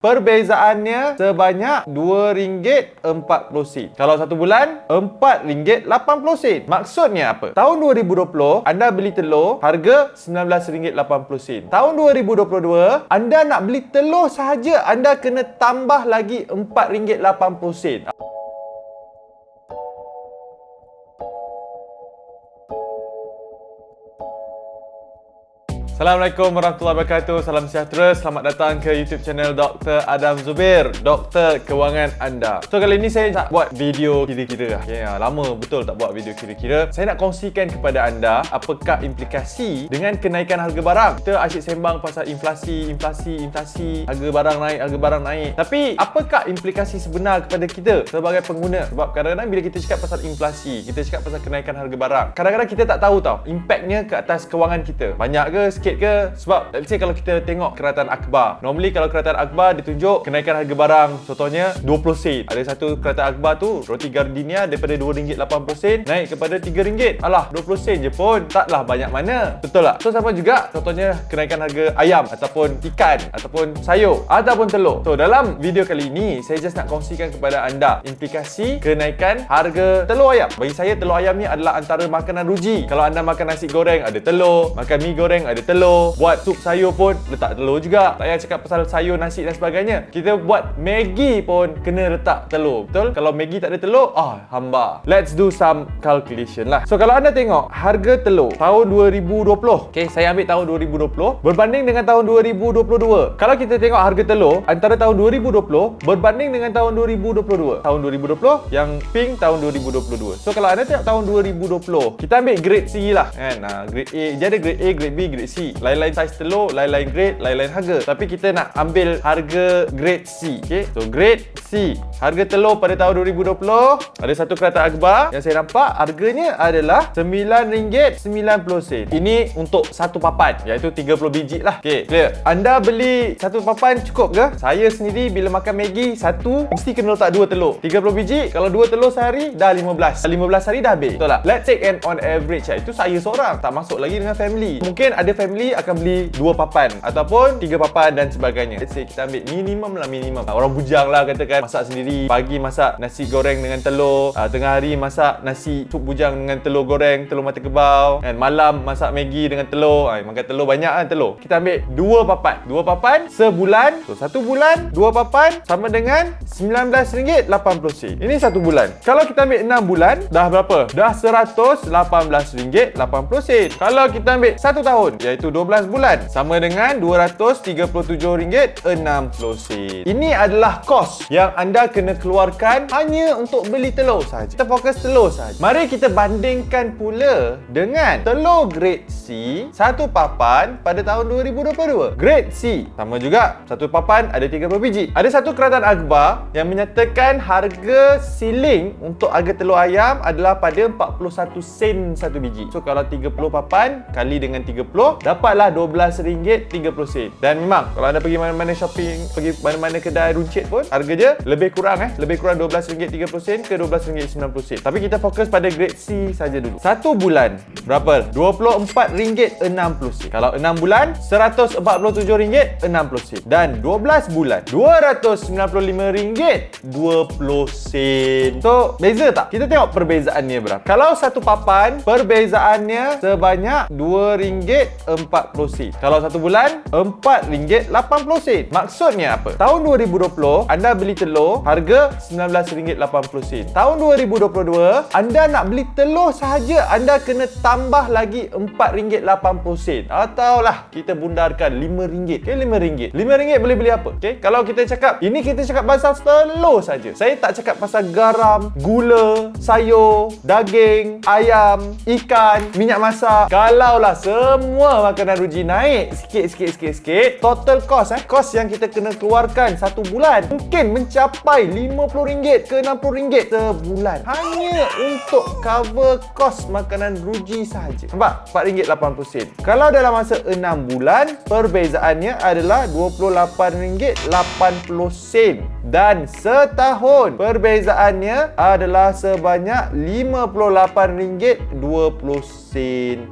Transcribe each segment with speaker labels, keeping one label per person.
Speaker 1: Perbezaannya sebanyak RM2.40. Kalau satu bulan, RM4.80. Maksudnya apa? Tahun 2020, anda beli telur harga RM19.80. Tahun 2022, anda nak beli telur sahaja, anda kena tambah lagi RM4.80. Assalamualaikum warahmatullahi wabarakatuh. Salam sejahtera. Selamat datang ke YouTube channel Dr. Adam Zubir, Doktor Kewangan Anda. So kali ini saya nak buat video kira-kira. Okay, lama betul tak buat video kira-kira. Saya nak kongsikan kepada anda apakah implikasi dengan kenaikan harga barang. Kita asyik sembang pasal inflasi, harga barang naik. Tapi apakah implikasi sebenar kepada kita sebagai pengguna? Sebab kadang-kadang bila kita cakap pasal inflasi, kita cakap pasal kenaikan harga barang, kadang-kadang kita tak tahu tau impaknya ke atas kewangan kita. Banyak ke, sikit ke? Sebab let's say kalau kita tengok keratan akhbar, normally kalau keratan akhbar ditunjuk kenaikan harga barang, contohnya 20 sen. Ada satu keratan akhbar tu, roti Gardenia daripada RM2.80 naik kepada RM3. Alah, 20 sen je pun taklah banyak mana. Betul tak? So sama juga contohnya kenaikan harga ayam ataupun ikan ataupun sayur ataupun telur. So dalam video kali ini saya just nak kongsikan kepada anda implikasi kenaikan harga telur ayam. Bagi saya telur ayam ni adalah antara makanan ruji. Kalau anda makan nasi goreng ada telur, makan mi goreng ada telur, buat sup sayur pun letak telur juga. Tak payah cakap pasal sayur, nasi dan sebagainya. Kita buat Maggi pun kena letak telur. Betul? Kalau Maggi tak ada telur, hamba. Let's do some calculation lah. So kalau anda tengok harga telur tahun 2020, okay, saya ambil tahun 2020 berbanding dengan tahun 2022. Kalau kita tengok harga telur antara tahun 2020 berbanding dengan tahun 2022. Tahun 2020 yang pink tahun 2022. So kalau anda tengok tahun 2020, kita ambil grade C lah kan. Grade A, dia ada grade A, grade B, grade C. Lain-lain saiz telur, lain-lain grade, lain-lain harga. Tapi kita nak ambil harga grade C. Okay? So grade C, harga telur pada tahun 2020, ada satu keratan akhbar yang saya nampak harganya adalah RM9.90. Ini untuk satu papan, iaitu 30 biji lah. Okay, clear? Anda beli satu papan cukup ke? Saya sendiri bila makan Maggi satu, mesti kena letak 2 telur. 30 biji, kalau 2 telur sehari dah 15. 15 hari dah habis. Betul tak? Let's take an on average. Itu saya seorang, tak masuk lagi dengan family. Mungkin ada family akan beli 2 papan ataupun 3 papan dan sebagainya. Let's say kita ambil minimum lah, minimum. Orang bujang lah katakan, masak sendiri. Pagi masak nasi goreng dengan telur, tengah hari masak nasi sup bujang dengan telur goreng, telur mata kebau, and malam masak Maggi dengan telur. Makan telur banyak kan telur. Kita ambil 2 papan. 2 papan sebulan. So 1 bulan 2 papan sama dengan RM19.80. Ini 1 bulan. Kalau kita ambil 6 bulan, dah berapa? Dah RM118.80. Kalau kita ambil 1 tahun, iaitu 12 bulan, sama dengan RM237.60. Ini adalah kos yang anda kena keluarkan hanya untuk beli telur saja. Kita fokus telur saja. Mari kita bandingkan pula dengan telur grade C, satu papan pada tahun 2022. Grade C sama juga, satu papan ada 30 biji. Ada satu keratan akhbar yang menyatakan harga ceiling untuk harga telur ayam adalah pada 41 sen satu biji. So kalau 30 papan kali dengan 30, dapatlah RM12.30. Dan memang kalau anda pergi mana-mana shopping, pergi mana-mana kedai runcit pun, harga dia lebih kurang lebih kurang RM12.30 ke RM12.90. Tapi kita fokus pada grade C saja dulu. 1 bulan berapa? RM24.60. Kalau 6 bulan, RM147.60. Dan 12 bulan, RM295.20. So beza tak? Kita tengok perbezaannya berapa. Kalau satu papan, perbezaannya sebanyak RM2.40. Kalau satu bulan, RM4.80. Maksudnya apa? Tahun 2020, anda beli telur harga RM19.80. Tahun 2022, anda nak beli telur sahaja, anda kena tambah lagi RM4.80. Ataulah kita bundarkan RM5. Okay, RM5. RM5 boleh beli apa? Okay, kalau kita cakap, ini kita cakap pasal telur saja. Saya tak cakap pasal garam, gula, sayur, daging, ayam, ikan, minyak masak. Kalaulah semua makanan ruji naik sikit, total cost cost yang kita kena keluarkan satu bulan mungkin mencapai RM50 ke RM60 sebulan hanya untuk cover kos makanan ruji sahaja. Nampak? RM4.80. Kalau dalam masa 6 bulan, perbezaannya adalah RM28.80. Dan setahun, perbezaannya adalah sebanyak RM58.20.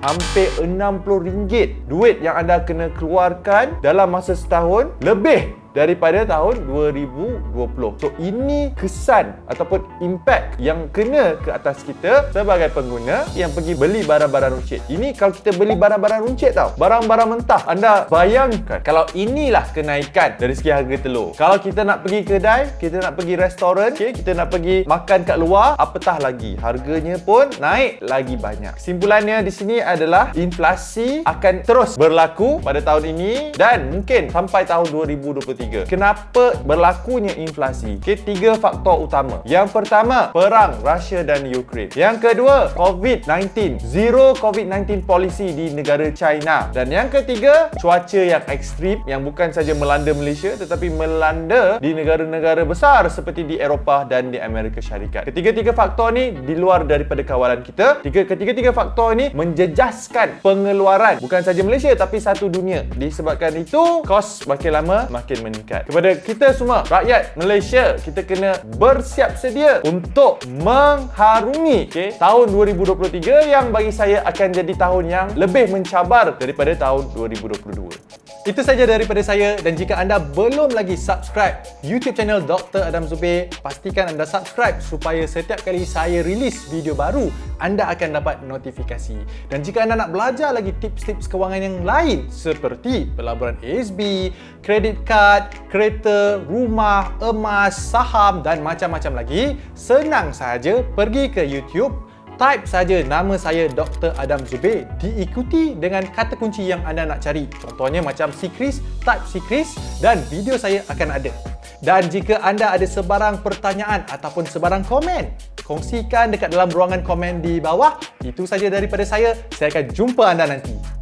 Speaker 1: Hampir RM60 duit yang anda kena keluarkan dalam masa setahun, lebih daripada tahun 2020. So ini kesan ataupun impact yang kena ke atas kita sebagai pengguna yang pergi beli barang-barang runcit. Ini kalau kita beli barang-barang runcit tau, barang-barang mentah. Anda bayangkan kalau inilah kenaikan dari segi harga telur. Kalau kita nak pergi kedai, kita nak pergi restoran, kita nak pergi makan kat luar, apatah lagi harganya pun naik lagi banyak. Kesimpulannya di sini adalah inflasi akan terus berlaku pada tahun ini dan mungkin sampai tahun 2023. Kenapa berlakunya inflasi? Tiga faktor utama. Yang pertama, perang Rusia dan Ukraine. Yang kedua, COVID-19. Zero COVID-19 policy di negara China. Dan yang ketiga, cuaca yang ekstrim yang bukan saja melanda Malaysia tetapi melanda di negara-negara besar seperti di Eropah dan di Amerika Syarikat. Ketiga-tiga faktor ni di luar daripada kawalan kita. Ketiga-tiga faktor ini menjejaskan pengeluaran bukan saja Malaysia tapi satu dunia. Disebabkan itu, kos makin lama makin meningkat. Kepada kita semua, rakyat Malaysia, kita kena bersiap sedia untuk mengharungi tahun 2023 yang bagi saya akan jadi tahun yang lebih mencabar daripada tahun 2022.
Speaker 2: Itu saja daripada saya, dan jika anda belum lagi subscribe YouTube channel Dr. Adam Zubir, pastikan anda subscribe supaya setiap kali saya rilis video baru, anda akan dapat notifikasi. Dan jika anda nak belajar lagi tips-tips kewangan yang lain seperti pelaburan ASB, kredit kad, kereta, rumah, emas, saham dan macam-macam lagi, senang sahaja pergi ke YouTube, type saja nama saya Dr. Adam Zubir, diikuti dengan kata kunci yang anda nak cari. Contohnya macam Sikris, type Sikris dan video saya akan ada. Dan jika anda ada sebarang pertanyaan ataupun sebarang komen, kongsikan dekat dalam ruangan komen di bawah. Itu saja daripada saya. Saya akan jumpa anda nanti.